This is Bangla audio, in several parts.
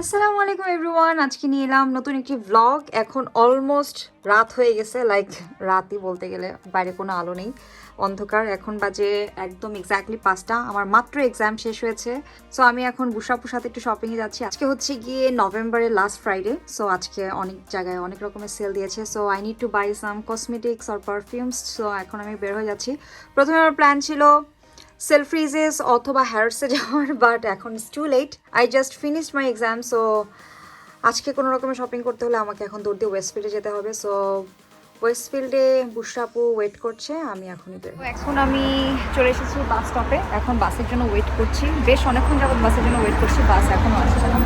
আসসালামু আলাইকুম এভরিওয়ান, আজকে নিয়ে এলাম নতুন একটি ভ্লগ। এখন অলমোস্ট রাত হয়ে গেছে, লাইক রাতই বলতে গেলে, বাইরে কোনো আলো নেই, অন্ধকার। এখন বাজে একদম এক্স্যাক্টলি 5টা। আমার মাত্র এক্সাম শেষ হয়েছে, সো আমি এখন বুসাপুর সাথে একটু শপিংয়ে যাচ্ছি। আজকে হচ্ছে গিয়ে নভেম্বরের লাস্ট ফ্রাইডে, সো আজকে অনেক জায়গায় অনেক রকমের সেল দিয়েছে, so I need to buy some cosmetics or perfumes. So এখন আমি বের হয়ে যাচ্ছি। প্রথমে আমার প্ল্যান ছিল সেলফ্রিজেস অথবা হ্যারসে যাওয়ার, বাট এখন it's too late. I just finished my exam, so আজকে কোনো রকমের শপিং করতে হলে আমাকে এখন দৌড় দিয়ে ওয়েস্টফিল্ডে যেতে হবে। সো ওয়েস্টফিল্ডে বুশরাপু ওয়েট করছে, আমি এখনই বের। এখন আমি চলে এসেছি বাস স্টপে, এখন বাসের জন্য ওয়েট করছি। বেশ অনেকক্ষণ যাবত বাসের জন্য ওয়েট করছি, বাস এখনও আসছে না।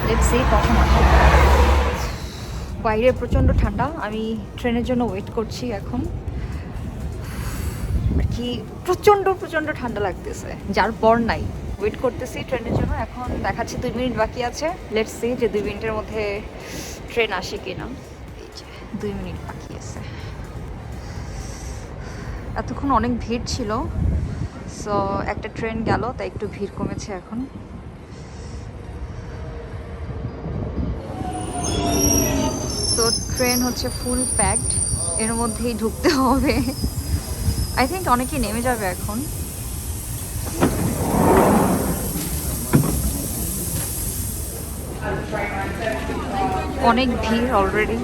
লেটস সি কখন আসে। বাইরে প্রচণ্ড ঠান্ডা, আমি ট্রেনের জন্য ওয়েট করছি এখন। আর কি প্রচণ্ড প্রচণ্ড ঠান্ডা লাগতেছে, যার পর নাই। ওয়েট করতেছি ট্রেনের জন্য, এখন দেখাচ্ছি 2 মিনিট বাকি আছে। লেটস সি যে 2 মিনিটের মধ্যে ট্রেন আসে কিনা। এই যে 2 মিনিট বাকি আছে। এতক্ষণ অনেক ভিড় ছিল, সো একটা ট্রেন গেল, তাই একটু ভিড় কমেছে এখন। সো ট্রেন হচ্ছে ফুল প্যাকড, এর মধ্যেই ঢুকতে হবে। আই থিঙ্ক অনেকেই নেমে যাবে এখন। অনেক ভিড় অলরেডি।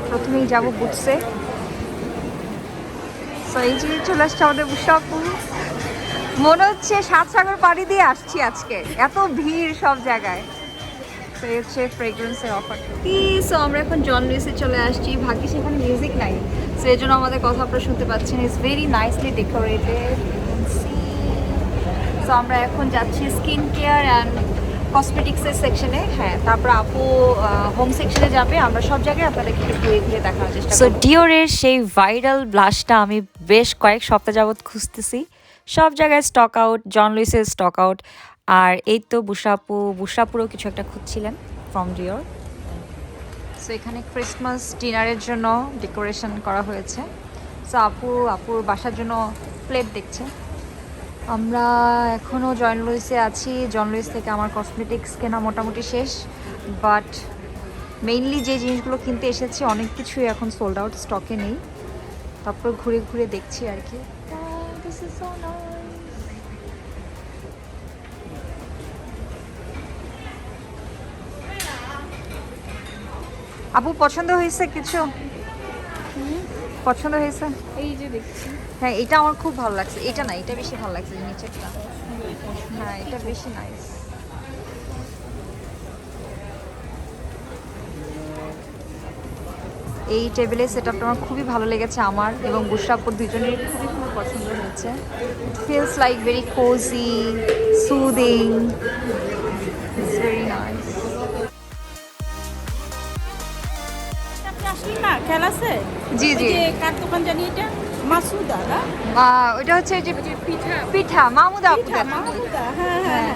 প্রথমেই যাবো বুটসে। সো এই যে চলে আসছে আমাদের বুশরাপু। মনে হচ্ছে 7 সাগর পাড়ি দিয়ে আসছি আজকে, এত ভিড় সব জায়গায়। তো এই হচ্ছে ফ্রেগ্রেন্সের অফার। সো আমরা এখন জন লুইসে চলে আসছি। ভাগ্যিস সেখানে মিউজিক নাই, সো এই জন্য আমাদের কথা আপনারা শুনতে পাচ্ছেন। It's very nicely decorated. So আমরা এখন যাচ্ছি স্কিন কেয়ার অ্যান্ড কসমেটিক্সের সেকশনে। হ্যাঁ, তারপর আপু হোম সেকশনে যাবে। আমরা সব জায়গায় আপনাদেরকে একটু ঘুরে ঘুরে দেখানোর চেষ্টা করব। সো ডিওরের সেই ভাইরাল ব্লাশটা আমি বেশ কয়েক সপ্তাহ যাবত খুঁজতেছি, সব জায়গায় স্টক আউট, জন লুইসের স্টক আউট। আর এই তো বুশরাপুরও কিছু একটা খুঁজছিলেন ফ্রম ডিওর। সো এখানে ক্রিসমাস ডিনারের জন্য ডেকোরেশন করা হয়েছে। সো আপুর বাসার জন্য প্লেট দেখছে। আমরা এখনও জন লুইসে আছি। জন লুইস থেকে আমার কসমেটিক্স কেনা মোটামুটি শেষ, বাট মেইনলি যে জিনিসগুলো কিনতে এসেছি অনেক কিছুই এখন সোল্ড আউট, স্টকে নেই। তারপর ঘুরে ঘুরে দেখছি আর কি। আপু পছন্দ হয়েছে কিছু? পছন্দ হয়েছে? এই যে দেখছি। হ্যাঁ, এটা আমার খুব ভালো লাগছে। এটা না, এটা বেশি ভালো লাগছে, নিচেরটা। হ্যাঁ, এটা বেশি নাইস। এই টেবিলের সেটআপটা আমার খুবই ভালো লেগেছে, আমার এবং বুশরাপুর দুজনেরই খুবই খুব পছন্দ হয়েছে। It feels like very cosy, soothing, it's very nice. আপনি আসলেন না, খেয়াল আছে? জি ওই জি। যে কার দোকান জানি এটা? মাসুদা না? ওইটা হচ্ছে যে ওই যে পিঠা পিঠা মাহমুদা আপু পিঠা মাহমুদা, হ্যাঁ হ্যাঁ হ্যাঁ।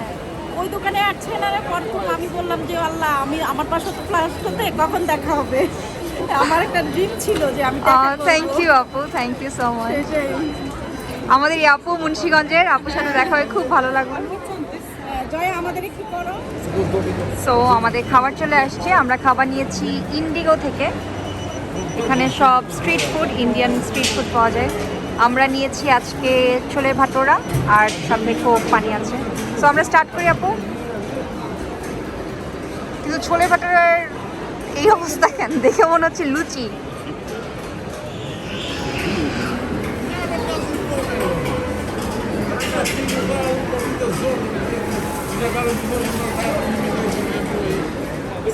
ওই দোকানে আসছেন, আর প্রথম আমি বললাম যে আল্লাহ, আমার পাশে তো ক্লাস করতে কখন দেখা হবে। আমার একটা ড্রিম ছিল যে আমি দেখা করব। থ্যাংক ইউ আপু, থ্যাংক ইউ সো মাচ। সেটাই। আমাদের এই আপু মুন্সিগঞ্জের, আপুর সাথে দেখা হয়ে খুব ভালো লাগলো। জয়া, আমাদের একটু করো। সো আমাদের খাবার চলে আসছে। আমরা খাবার নিয়েছি ইন্ডিগো থেকে। এখানে সব street food, Indian street food পাওয়া যায়। আমরা নিয়েছি আজকে ছোলে ভাটোরা, আর সাথে কোক পানি আছে। সো আমরা স্টার্ট করি আপু। কিন্তু ছোলে ভাটোরার এই অবস্থা কেন, দেখে মনে হচ্ছে লুচি।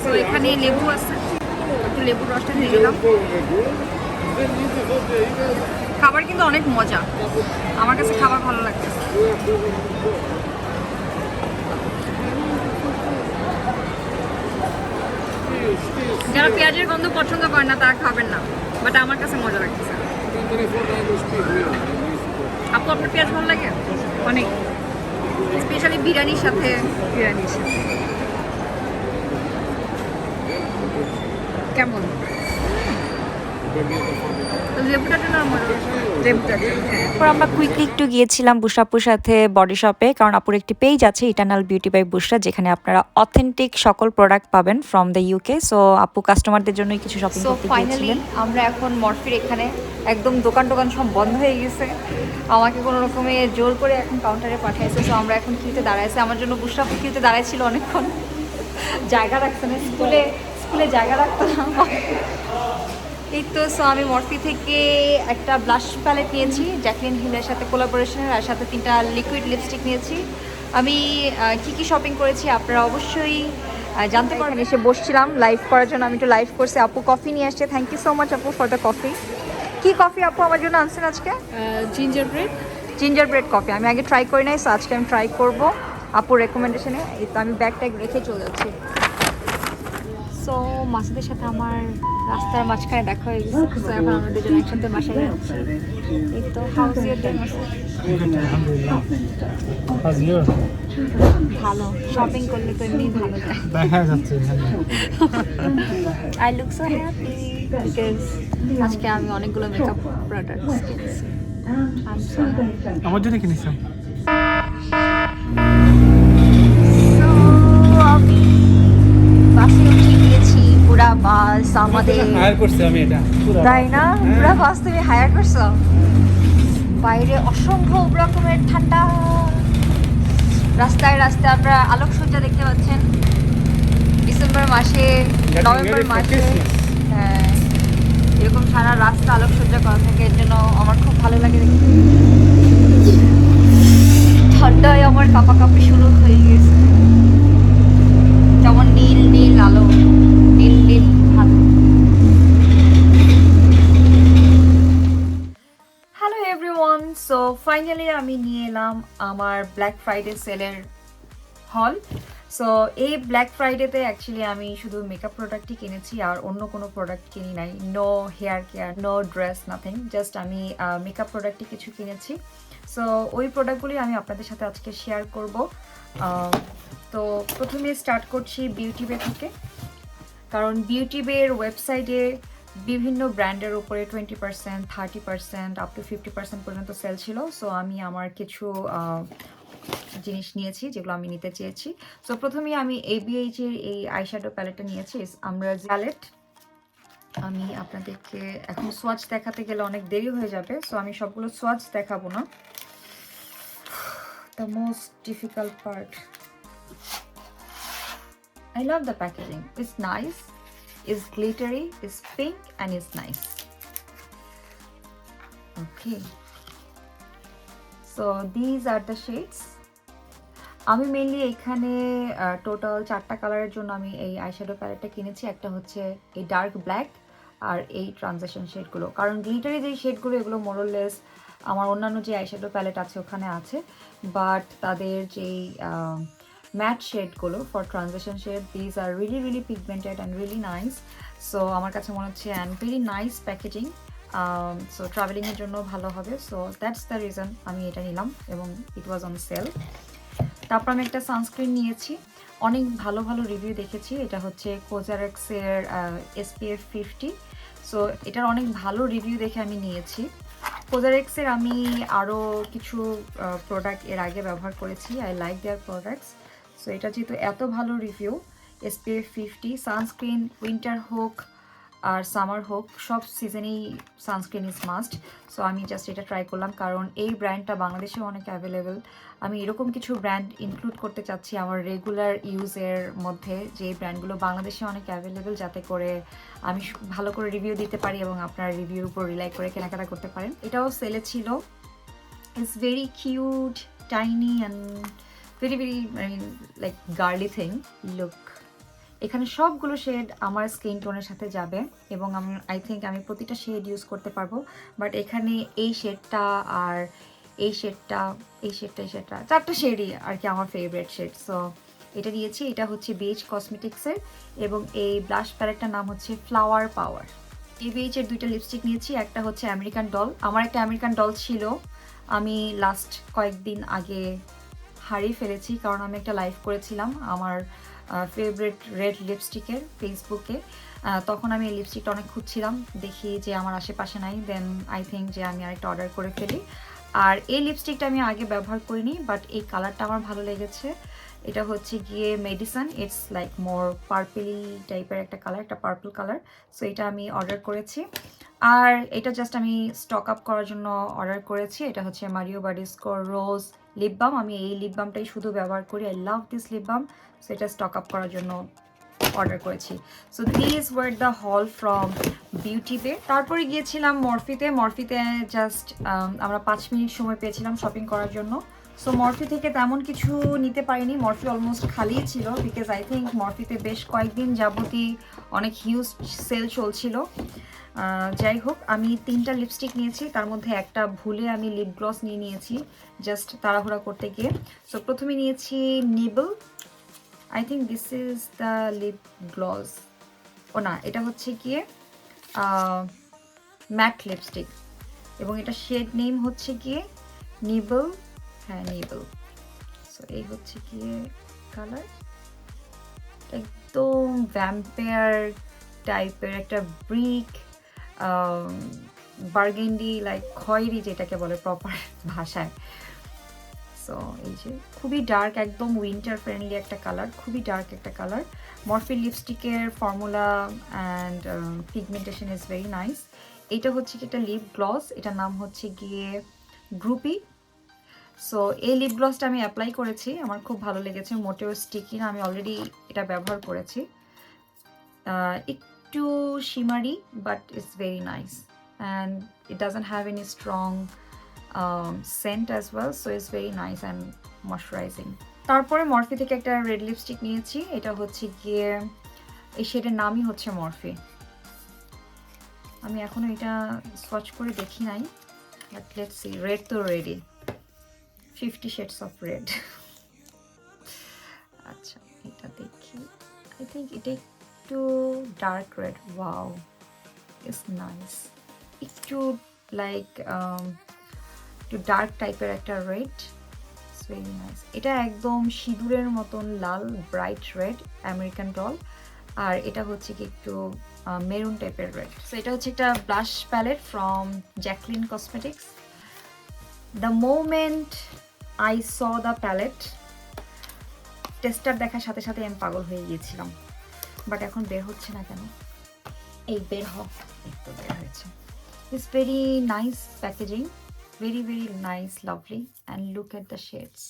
তো এখানে লেবু আছে, একটু লেবুর রসটা দিয়ে দিলাম। খাবার কিন্তু অনেক মজা, আমার কাছে খাবার ভালো লাগছে। যারা পেঁয়াজের গন্ধ পছন্দ করে না তারা খাবেন না, বাট আমার কাছে মজা লাগতেছে। আপু, আপনার পেঁয়াজ ভালো লাগে? অনেক। স্পেশালি বিরিয়ানির সাথে। কেমন লেবুটাটা না আমার তারপর আমরা কুইকলি একটু গিয়েছিলাম বুশরাপুর সাথে বডি শপে, কারণ আপুর একটি পেজ আছে ইটার্নাল বিউটি বাই বুশরা, যেখানে আপনারা অথেন্টিক সকল প্রোডাক্ট পাবেন ফ্রম দ্য ইউকে। সো আপু কাস্টমারদের জন্যই কিছু শপিং সো করতে ফাইনালি গিয়েছিলেন। আমরা এখন মরফির এখানে একদম দোকান সব বন্ধ হয়ে গেছে। আমাকে কোনো রকমে জোর করে এখন কাউন্টারে পাঠাইছে। সো আমরা এখন কিউতে দাঁড়াইছে, আমার জন্য বুশরাপুর কিউতে দাঁড়াইছিল অনেকক্ষণ, জায়গা রাখছে না, স্কুলে জায়গা রাখতো না। এই তো সো আমি মরফি থেকে একটা ব্লাশ প্যালেট নিয়েছি জ্যাকলিন হিলের সাথে কোলাবোরেশনের, আর সাথে 3টা লিকুইড লিপস্টিক নিয়েছি। আমি কি শপিং করেছি আপনারা অবশ্যই জানতে পারবেন। এসে বসছিলাম লাইভ করার জন্য, আমি একটু লাইভ করছি। আপু কফি নিয়ে আসছে, থ্যাংক ইউ সো মাচ আপু ফর দ্য কফি। কি কফি আপু আমার জন্য আনছেন আজকে? Ginger bread coffee. আমি আগে ট্রাই করি নাই, সো আজকে আমি ট্রাই করব আপুর রেকমেন্ডেশনে। এই তো আমি ব্যাগ ট্যাগ রেখে চলে যাচ্ছি। সো মাসুদের সাথে আমার রাস্তার মাঝখানে দেখা হয়ে গেছে। সো এখন আমরা দুজন একসাথে বাসায় যাচ্ছি। এই তো হাউস ইয়ার ডে মাসুদ? ভালো, শপিং করলে তো এমনি ভালো যায়। দেখা যাচ্ছে I look so happy because আজকে আমি অনেকগুলো মেকআপ প্রোডাক্টস কিনেছি। আমার জন্য কিনেছ? সো আমি বাসে উঠে গিয়েছি, পুরা বাস আমাদের। হায়ার করছি আমি এটা পুরো। তাই না? পুরা বাস তুমি হায়ার করছো? বাইরে অসম্ভব রকমের ঠান্ডা, রাস্তায় আপনারা আলোকসজ্জা দেখতে পাচ্ছেন। ডিসেম্বর মাসে, নভেম্বর মাসে, হ্যাঁ, এরকম সারা রাস্তা আলোকসজ্জা করা থাকে, এর জন্য আমার খুব ভালো লাগে দেখতে। ঠান্ডায় আমার কাঁপাকাঁপি শুরু হয়ে গেছে। যেমন নীল আলো, নীল ভালো। হ্যালো এভরিওয়ান, সো ফাইনালি আমি নিয়ে এলাম আমার ব্ল্যাক ফ্রাইডে সেলের হল। সো এই ব্ল্যাক ফ্রাইডেতে অ্যাকচুয়ালি আমি শুধু মেকআপ প্রোডাক্টই কিনেছি, আর অন্য কোনো প্রোডাক্ট কিনি নাই। No hair care, no dress, nothing, just আমি মেকআপ প্রোডাক্টই কিছু কিনেছি। সো ওই প্রোডাক্টগুলি আমি আপনাদের সাথে আজকে শেয়ার করব। তো প্রথমে স্টার্ট করছি বিউটি বে থেকে, কারণ বিউটি বের ওয়েবসাইটে বিভিন্ন ব্র্যান্ডের উপরে 20%, 30%, আপ টু 50% পর্যন্ত সেল ছিল। সো আমি আমার কিছু জিনিস নিয়েছি যেগুলো আমি নিতে চেয়েছি। সো প্রথমেই আমি ABH এর এই আইশ্যাডো প্যালেটটা নিয়েছি, আমরা প্যালেট। আমি আপনাদেরকে এখন সোয়াচ দেখাতে গেলে অনেক দেরি হয়ে যাবে, সো আমি সবগুলো সোয়াচ দেখাবো না। The most difficult part. I love the packaging. It's nice, it's glittery, it's pink and it's nice. Okay. So these are the shades. আমি মেইনলি এখানে টোটাল 4টা কালারের জন্য আমি এই আইশ্যাডো প্যালেটটা কিনেছি। একটা হচ্ছে এই ডার্ক ব্ল্যাক আর এই ট্রানজিশন শেডগুলো, কারণ গ্লিটারি যে শেডগুলো এগুলো মোরলেস আমার অন্যান্য যে আইশ্যাডো প্যালেট আছে ওখানে আছে, বাট তাদের যেই ম্যাট শেডগুলো for transition shade, these are really pigmented and really nice. So আমার কাছে মনে হচ্ছে and very nice packaging. So ট্রাভেলিংয়ের জন্য ভালো হবে। সো দ্যাটস দ্য রিজন আমি এটা নিলাম, এবং ইট ওয়াজ অন সেল। তারপর আমি একটা সানস্ক্রিন নিয়েছি, অনেক ভালো রিভিউ দেখেছি। এটা হচ্ছে কোজারেক্সের SPF 50। সো এটার অনেক ভালো রিভিউ দেখে আমি নিয়েছি। কোজারেক্সের আমি আরও কিছু প্রোডাক্ট এর আগে ব্যবহার করেছি, I like there products. So এটা যেহেতু এত ভালো রিভিউ, SPF 50 সানস্ক্রিন, উইন্টার হোক আর সামার হোক, সব সিজনেই সানস্ক্রিন ইজ মাস্ট। সো আমি জাস্ট এটা ট্রাই করলাম, কারণ এই ব্র্যান্ডটা বাংলাদেশে অনেক অ্যাভেলেবেল। আমি এরকম কিছু ব্র্যান্ড ইনক্লুড করতে চাচ্ছি আমার রেগুলার ইউজের মধ্যে, যে ব্র্যান্ডগুলো বাংলাদেশে অনেক অ্যাভেলেবেল, যাতে করে আমি ভালো করে রিভিউ দিতে পারি এবং আপনার রিভিউর উপর রিলাই করে কেনাকাটা করতে পারেন। এটাও সেলে ছিল। It's very cute, tiny and very like গার্লি thing. Look, এখানে সবগুলো শেড আমার স্কিন টোনের সাথে যাবে, এবং আই থিঙ্ক আমি প্রতিটা শেড ইউজ করতে পারবো। বাট এখানে এই শেডটা আর এই শেডটা 4টা শেডই আর কি আমার ফেভারিট শেড। সো এটা নিয়েছি। এটা হচ্ছে BH কসমেটিক্সের, এবং এই ব্লাশ প্যালেটটার নাম হচ্ছে ফ্লাওয়ার পাওয়ার। BH এর 2টা লিপস্টিক নিয়েছি, একটা হচ্ছে আমেরিকান ডল। আমার একটা আমেরিকান ডল ছিল, আমি লাস্ট কয়েকদিন আগে হারিয়ে ফেলেছি, কারণ আমি একটা লাইভ করেছিলাম আমার ফেভারিট রেড লিপস্টিকের ফেসবুকে। তখন আমি এই লিপস্টিকটা অনেক খুঁজছিলাম, দেখি যে আমার আশেপাশে নাই, দেন আই থিঙ্ক যে আমি আরেকটা অর্ডার করে ফেলি। আর এই লিপস্টিকটা আমি আগে ব্যবহার করিনি, বাট এই কালারটা আমার ভালো লেগেছে। এটা হচ্ছে গিয়ে মেডিসন, ইটস লাইক মোর পার্পলি টাইপের একটা কালার, একটা পার্পল কালার। সো এটা আমি অর্ডার করেছি। আর এটা জাস্ট আমি স্টক আপ করার জন্য অর্ডার করেছি। এটা হচ্ছে মারিও বাডিস্কোর রোজ লিপ বাম। আমি এই লিপ বামটাই শুধু ব্যবহার করি, I love this lip balm. So এটা স্টক আপ করার জন্য অর্ডার করেছি। So this were the haul from Beauty Bay. তারপরে গিয়েছিলাম মরফিতে। মরফিতে জাস্ট আমরা 5 মিনিট সময় পেয়েছিলাম শপিং করার জন্য। সো মরফি থেকে তেমন কিছু নিতে পারিনি, মরফি অলমোস্ট খালিই ছিল, বিকজ আই থিঙ্ক মরফিতে বেশ কয়েকদিন যাবতই অনেক হিউজ সেল চলছিল। যাই হোক, আমি 3টা লিপস্টিক নিয়েছি, তার মধ্যে একটা ভুলে আমি লিপ গ্লস নিয়ে নিয়েছি জাস্ট তাড়াহুড়া করতে গিয়ে। সো প্রথমে নিয়েছি নিবল, I think this is the lip gloss, ও না, এটা হচ্ছে গিয়ে ম্যাট লিপস্টিক, এবং এটা শেড নেম হচ্ছে গিয়ে নিবল, হ্যাঁ নিবল। সো এই হচ্ছে গিয়ে কালার, একদম ভ্যাম্পায়ার টাইপের একটা ব্রিক বার্গেন্ডি, লাইক খয়েরি যেটাকে বলে প্রপার ভাষায়। সো এই যে খুবই ডার্ক, একদম উইন্টার ফ্রেন্ডলি একটা কালার, খুবই ডার্ক একটা কালার। মরফি লিপস্টিকের formula and pigmentation is very nice. এটা হচ্ছে কি একটা লিপ গ্লস, এটার নাম হচ্ছে গিয়ে গ্রুপি। সো এই লিপ গ্লসটা আমি অ্যাপ্লাই করেছি, আমার খুব ভালো লেগেছে, মোটেও স্টিকি না, আমি অলরেডি এটা ব্যবহার করেছি। একটু শিমারি but it's very nice and it doesn't have any strong scent as well, so it's very nice and moisturizing. তারপরে মরফি থেকে একটা রেড লিপস্টিক নিয়েছি, এটা হচ্ছে গিয়ে এই শেডের নামই হচ্ছে মরফি। আমি এখনো এটা সোয়াচ করে দেখি নাই, বাট লেটস সি। রেড তো রেডি, 50 shades of red. আচ্ছা এটা দেখি, আই থিঙ্ক এটা একটু dark red, wow it's nice, একটু লাইক একটু ডার্ক টাইপের একটা রেড, ইটস ভেরি নাইস। এটা একদম সিঁদুরের মতন লাল, ব্রাইট রেড, আমেরিকান ডল। আর এটা হচ্ছে কি একটু মেরুন টাইপের রেড। সো এটা হচ্ছে একটা blush palette from Jaclyn Cosmetics. The moment I saw the palette, tester দেখার সাথে সাথে আমি পাগল হয়ে গিয়েছিলাম, বাট এখন বের হচ্ছে না কেন? এই বের একটু বের হয়েছে। It's very nice packaging, very very nice, lovely, and look at the shades,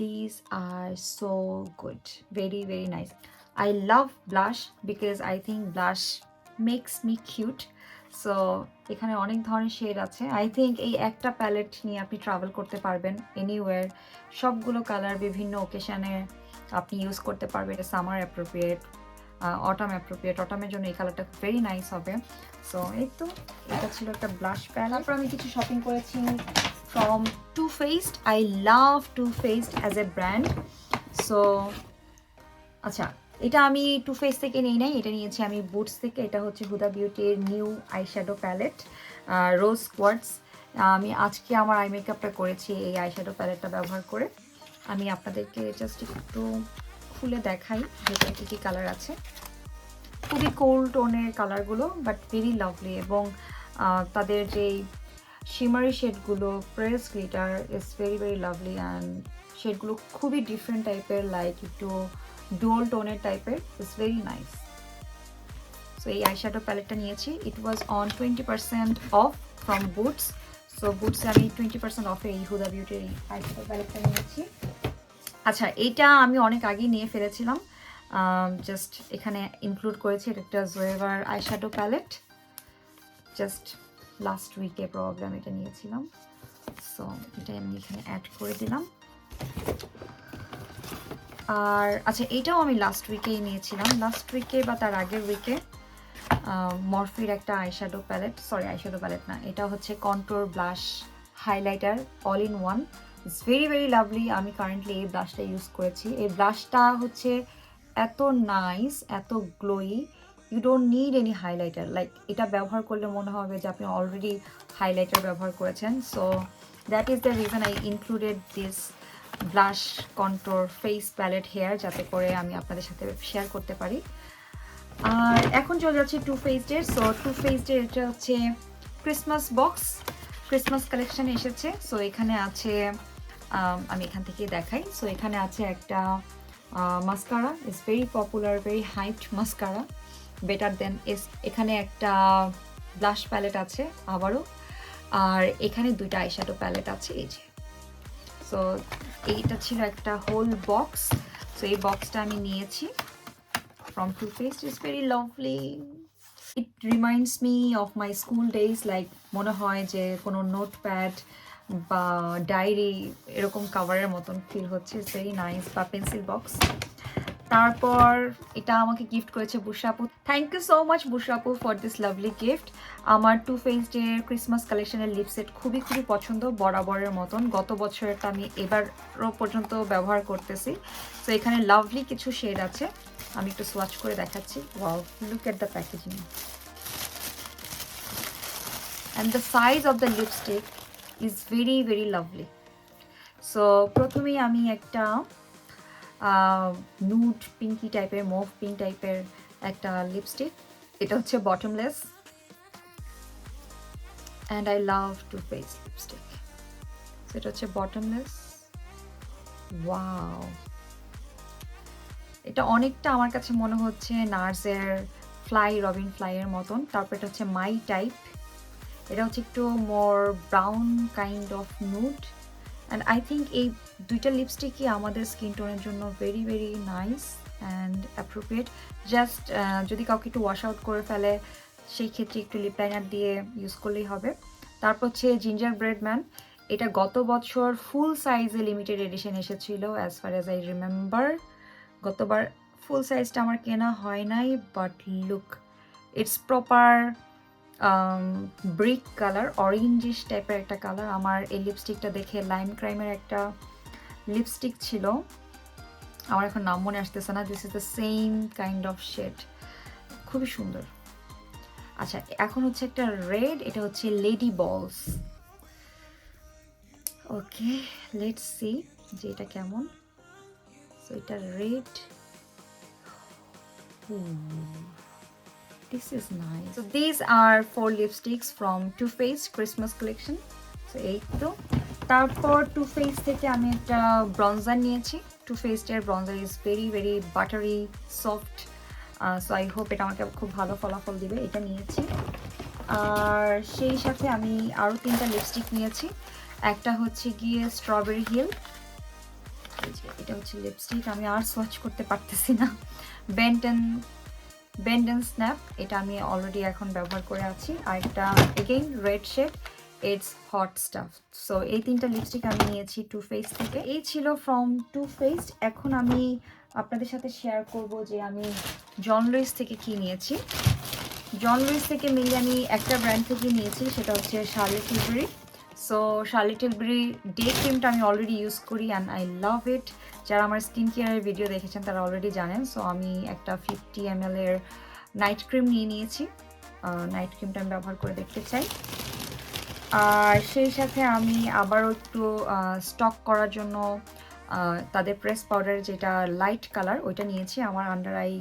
these are so good, very very nice. I love blush because I think blush makes me cute. So এখানে অনেক ধরনের শেড আছে, আই থিঙ্ক এই একটা প্যালেট নিয়ে আপনি ট্রাভেল করতে পারবেন এনিওয়্যার, সবগুলো কালার বিভিন্ন ওকেশনে আপনি ইউজ করতে পারবেন। সামার অ্যাপ্রোপ্রিয়েট, অটাম অ্যাপ্রোপ্রিয়েট, অটামের জন্য এই কালারটা ভেরি নাইস হবে। সো এই তো এটা ছিল একটা ব্লাশ প্যালেট। তারপর আমি কিছু শপিং করেছি from Too Faced. I love Too Faced as a brand. So আচ্ছা, এটা আমি টু ফেস থেকে নিই নাই, এটা নিয়েছি আমি বুটস থেকে। এটা হচ্ছে হুদা বিউটির নিউ আইশ্যাডো প্যালেট, রোজ কোয়ার্টস। আমি আজকে আমার আই মেকআপটা করেছি এই আইশ্যাডো প্যালেটটা ব্যবহার করে। আমি আপনাদেরকে জাস্ট একটু খুলে দেখাই ভেতরে কী কী কালার আছে। খুবই কোল্ড টোনের কালারগুলো, বাট ভেরি লাভলি, এবং তাদের যেই শিমারি শেডগুলো, press glitter, it's very very lovely, and শেডগুলো খুবই ডিফারেন্ট টাইপের, লাইক একটু ডুয়াল টোনের টাইপের, ইটস ভেরি নাইস। সো এই আইশ্যাডো প্যালেটটা নিয়েছি, it was on 20% off from Boots. So বুটসে আমি 20% অফে এই হুদা বিউটির এই আইশ্যাডো প্যালেটটা নিয়েছি। আচ্ছা, এইটা আমি অনেক আগেই নিয়ে ফেলেছিলাম, জাস্ট এখানে ইনক্লুড করেছি। এটা একটা জোয়েভার আইশ্যাডো প্যালেট, জাস্ট লাস্ট উইকে প্রবলেম এটা নিয়েছিলাম। সো এটা আমি এখানে অ্যাড করে দিলাম। আর আচ্ছা, এইটাও আমি লাস্ট উইকেই নিয়েছিলাম, লাস্ট উইকে বা তার আগের উইকে, মরফির একটা eyeshadow palette, sorry eyeshadow palette না, এটা হচ্ছে contour blush highlighter all in one, it's very very lovely. আমি কারেন্টলি এই ব্লাশটা ইউজ করেছি। এই ব্লাশটা হচ্ছে এত নাইস, এত glowy, you don't need any highlighter. Like এটা ব্যবহার করলে মনে হবে যে আপনি অলরেডি হাইলাইটার ব্যবহার করেছেন। So that is the reason I included this blush, contour, face palette, here, যাতে করে আমি আপনাদের সাথে শেয়ার করতে পারি। আর এখন চলে যাচ্ছি টু ফেসডের। সো টু ফেসডের এটা হচ্ছে ক্রিসমাস বক্স, ক্রিসমাস কালেকশানে এসেছে। সো এখানে আছে, আমি এখান থেকে দেখাই। সো এখানে আছে একটা mascara, is very popular, very hyped mascara, better then S. এখানে একটা ব্লাশ প্যালেট আছে আবারও, আর এখানে দুইটা আইশ্যাডো প্যালেট আছে, এই যে। সো এইটা ছিল একটা হোল বক্স। সো এই বক্সটা আমি নিয়েছি from Too Faced. It's very lovely. It reminds me of my school days, like মনে হয় যে কোনো নোটপ্যাড বা ডায়েরি এরকম কাভারের মতন ফিল হচ্ছে। ইটস ভেরি নাইস, বা পেন্সিল বক্স। তারপর এটা আমাকে গিফট করেছে বুশরা আপু। থ্যাংক ইউ সো মাচ বুশরা আপু ফর দিস লাভলি গিফট। আমার টু ফেসডের ক্রিসমাস কালেকশনের লিপসেট খুবই খুবই পছন্দ, বরাবরের মতন। গত বছরটা আমি এবারও পর্যন্ত ব্যবহার করতেছি। তো এখানে লাভলি কিছু শেড আছে, আমি একটু সোয়াচ করে দেখাচ্ছি। Wow, look at the packaging and the size of the lipstick is very very lovely. So প্রথমেই আমি একটা নুড পিঙ্কি টাইপের, মুভ পিঙ্ক টাইপের একটা লিপস্টিক। এটা হচ্ছে bottomless, and I love to face lipstick. এটা হচ্ছে বটমলেস। ওয়াও, এটা অনেকটা আমার কাছে মনে হচ্ছে নার্সের ফ্লাই, রবিন ফ্লাইয়ের মতন। তারপর এটা হচ্ছে মাই টাইপ, এটা হচ্ছে একটু more brown kind of nude, and I think এই দুইটা লিপস্টিকই আমাদের স্কিন টোনের জন্য very very nice and appropriate. Just যদি কাউকে একটু ওয়াশ আউট করে ফেলে, সেই ক্ষেত্রে একটু লিপ লাইনার দিয়ে ইউজ করলেই হবে। তারপর হচ্ছে জিঞ্জার ব্রেড ম্যান, এটা গত বছর ফুল সাইজে লিমিটেড এডিশন এসেছিল as far as I remember. গতবার ফুল সাইজটা আমার কেনা হয় নাই, but look, it's proper brick colour, orangish টাইপের একটা কালার। আমার এই লিপস্টিকটা দেখে লাইম ক্রাইমের একটা লিপস্টিক ছিল, আমার এখন নাম মনে আসতেছে না। This is the same kind of shade, খুবই সুন্দর। আচ্ছা, এখন হচ্ছে একটা রেড, এটা হচ্ছে লেডি বলস। ওকে, লেটস সি যে এটা কেমন। সো এটা red, this is nice. So these are 4 lipsticks from Too Faced Christmas collection. So এই তো। তারপর Too Faced থেকে আমি একটা ব্রঞ্জার নিয়েছি। Too Faced এর bronzer is very very buttery soft, so I hope এটা আমাকে খুব ভালো ফলাফল দিবে। এটা নিয়েছি। আর সেই সাথে আমি আরও 3টা লিপস্টিক নিয়েছি। একটা হচ্ছে গিয়ে স্ট্রবেরি হিল, এটা হচ্ছে লিপস্টিক, আমি আর সোয়াচ করতে পারতেছি না। বেন্ড এন্ড স্ন্যাপ, এটা আমি অলরেডি এখন ব্যবহার করে আছি। আর একটা again red shade, it's hot stuff. So এই 3টা লিপস্টিক আমি নিয়েছি টু ফেস থেকে। এই ছিল ফ্রম টু ফেসড। এখন আমি আপনাদের সাথে শেয়ার করব যে আমি জন লুইস থেকে কি নিয়েছি। জন লুইস থেকে মেনলি আমি একটা ব্র্যান্ড থেকে নিয়েছি, সেটা হচ্ছে শার্লেট টিলবেরি। সো শার্লেট টিলবেরি ডে ক্রিমটা আমি অলরেডি ইউজ করি অ্যান্ড আই লাভ ইট। যারা আমার স্কিন কেয়ারের ভিডিও দেখেছেন তারা অলরেডি জানেন। সো আমি একটা 50 ml এর নাইট ক্রিম নিয়ে নিয়েছি, নাইট ক্রিমটা আমি ব্যবহার করে দেখতে চাই। আর সেই সাথে আমি আবারও একটু স্টক করার জন্য তাদের প্রেস পাউডার, যেটা লাইট কালার, ওইটা নিয়েছি আমার আন্ডার আই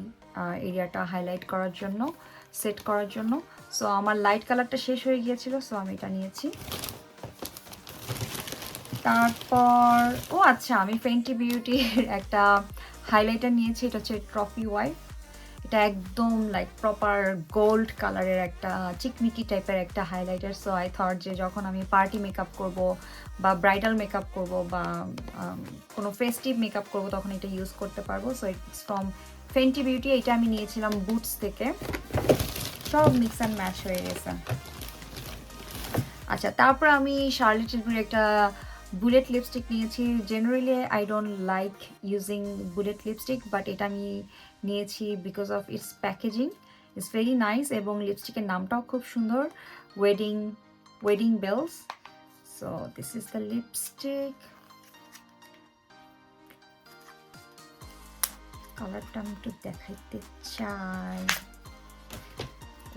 এরিয়াটা হাইলাইট করার জন্য, সেট করার জন্য। সো আমার লাইট কালারটা শেষ হয়ে গিয়েছিল, সো আমি এটা নিয়েছি। তারপর আচ্ছা, আমি ফেন্টি বিউটির একটা হাইলাইটার নিয়েছি, এটা হচ্ছে ট্রফি ওয়াইফ। এটা একদম লাইক প্রপার গোল্ড কালারের একটা চিকমিকি টাইপের একটা হাইলাইটার। সো আই থট যে যখন আমি পার্টি মেকআপ করব বা ব্রাইডাল মেকআপ করব বা কোনো ফেস্টিভ মেকআপ করব, তখন এটা ইউজ করতে পারবো। So it's from Fenty beauty. এটা আমি নিয়েছিলাম বুটস থেকে। সব মিক্স অ্যান্ড ম্যাচ হয়ে গেছে। আচ্ছা, তারপর আমি শার্লেট টিলবেরির একটা বুলেট লিপস্টিক নিয়েছি। Generally I don't like using bullet lipstick, but এটা আমি নিয়েছি because of its packaging, it's very nice, এবং লিপস্টিকের নামটাও খুব সুন্দর, wedding bells. So this is the lipstick. কালারটা আমি একটু দেখাইতে চাই।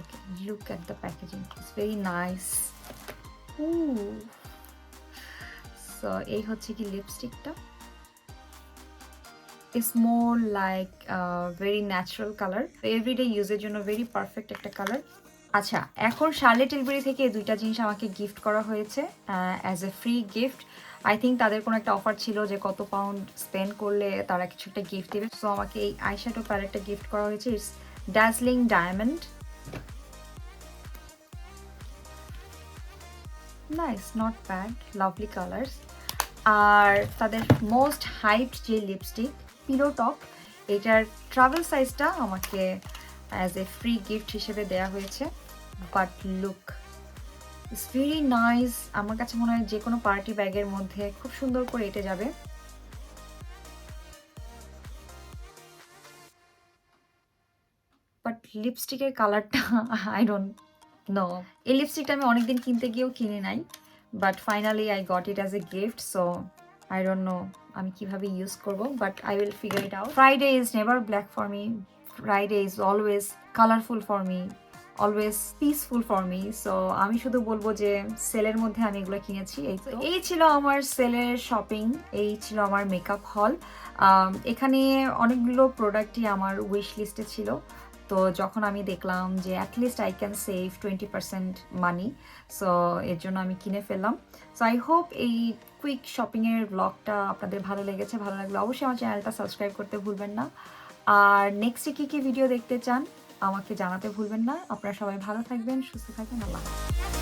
Okay, look at the packaging, it's very nice. So এই হচ্ছে কি লিপস্টিকটা। It's more like very natural colour, everyday ইউজের জন্য ভেরি পারফেক্ট একটা কালার। আচ্ছা, এখন শার্লেট টিলবেরি থেকে এই দুইটা জিনিস আমাকে গিফট করা হয়েছে as a free gift. I think তাদের কোনো একটা অফার ছিল যে কত পাউন্ড স্পেন্ড করলে তারা কিছু একটা গিফট দেবে। সো আমাকে এই আইশ্যাডো প্যালেটটা গিফট করা হয়েছে। It's dazzling diamond. Nice, not bad, lovely colours. আর তাদের মোস্ট হাইপড যে লিপস্টিক পিলো টক, এটার ট্রাভেল সাইজটা আমাকে অ্যাজ এ ফ্রি গিফট হিসেবে দেওয়া হয়েছে। But look, it's very nice. আমার কাছে মনে হয় যে কোনো পার্টি ব্যাগের মধ্যে খুব সুন্দর করে এঁটে যাবে। বাট লিপস্টিকের কালারটা আই ডোন্ট নো। এই লিপস্টিকটা আমি অনেকদিন কিনতে গিয়েও কিনে নাই, but finally I got it as a gift. So I don't know আমি কিভাবে ইউজ করবো, but I will figure it out. Friday is never black for me, Friday is always colourful for me, always peaceful for me. So আমি শুধু বলবো যে সেলের মধ্যে আমি এগুলো কিনেছি। এই ছিল আমার সেলের শপিং, এই ছিল আমার মেকআপ হল। এখানে অনেকগুলো প্রোডাক্টই আমার উইশ লিস্টে ছিল। তো যখন আমি দেখলাম যে at least I can save 20% money, so এর জন্য আমি কিনে ফেললাম। সো আই হোপ এই কুইক শপিংয়ের ব্লগটা আপনাদের ভালো লেগেছে। ভালো লাগলে অবশ্যই আমার চ্যানেলটা সাবস্ক্রাইব করতে ভুলবেন না। আর নেক্সটে কী কী ভিডিও দেখতে চান আমাকে জানাতে ভুলবেন না। আপনারা সবাই ভালো থাকবেন, সুস্থ থাকবেন। আল্লাহ হাফেজ।